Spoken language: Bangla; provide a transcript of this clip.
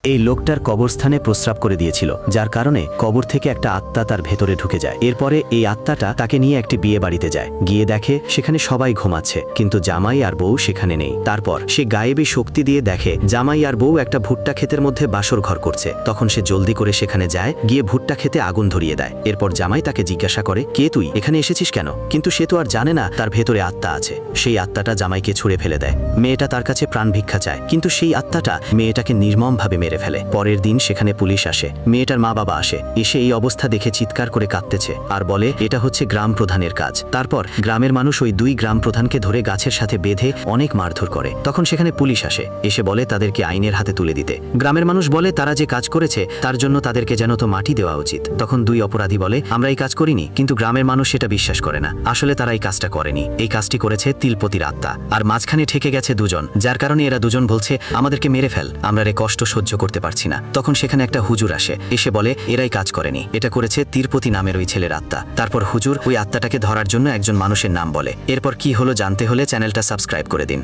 এই লোকটার কবরস্থানে প্রস্রাব করে দিয়েছিল, যার কারণে কবর থেকে একটা আত্মা তার ভেতরে ঢুকে যায়। এরপরে এই আত্মাটা তাকে নিয়ে একটি বিয়ে বাড়িতে যায়। গিয়ে দেখে সেখানে সবাই ঘুমাচ্ছে, কিন্তু জামাই আর বউ সেখানে নেই। তারপর সে গায়েবী শক্তি দিয়ে দেখে জামাই আর বউ একটা ভুট্টা ক্ষেতের মধ্যে বাসর ঘর করছে। তখন সে জলদি করে সেখানে যায়, গিয়ে ভুট্টা খেতে আগুন ধরিয়ে দেয়। এরপর জামাই তাকে জিজ্ঞাসা করে, কে তুই, এখানে এসেছিস কেন? কিন্তু সে তো আর জানে না তার ভেতরে আত্মা আছে। সেই আত্মাটা জামাইকে ছুঁড়ে ফেলে দেয়। মেয়েটা তার কাছে প্রাণ ভিক্ষা চায়, কিন্তু সেই আত্মাটা মেয়েটাকে নির্মমভাবে মেরে ফেলে। পরের দিন সেখানে পুলিশ আসে, মেয়েটার মা বাবা আসে। এসে এই অবস্থা দেখে চিৎকার করে কাঁদতেছে আর বলে এটা হচ্ছে গ্রাম প্রধানের কাজ। তারপর গ্রামের মানুষ ওই দুই গ্রাম প্রধানকে ধরে গাছের সাথে বেঁধে অনেক মারধর করে। তখন সেখানে পুলিশ আসে, এসে বলে তাদেরকে আইনের হাতে তুলে দিতে। গ্রামের মানুষ বলে তারা যে কাজ করেছে তার জন্য তাদেরকে যেন তো মাটি দেওয়া উচিত। তখন দুই অপরাধী বলে আমরা এই কাজ করিনি, কিন্তু গ্রামের মানুষ সেটা বিশ্বাস করে না। আসলে তারা এই কাজটা করেনি, এই কাজটি করেছে তিলপতির আত্মা। আর মাঝখানে ঠেকে গেছে দুজন, যার কারণে এরা দুজন বলছে আমাদেরকে মেরে ফেল, আমরা রে কষ্ট সহ্য করতে পারছি না। তখন সেখানে একটা হুজুর আসে, এসে বলে এরাই কাজ করেনি, এটা করেছে তিরপতি নামের ওই ছেলের আত্মা। তারপর হুজুর ওই আত্মাটাকে ধরার জন্য একজন মানুষের নাম বলে। এরপর কি হলো জানতে হলে চ্যানেলটা সাবস্ক্রাইব করে দিন।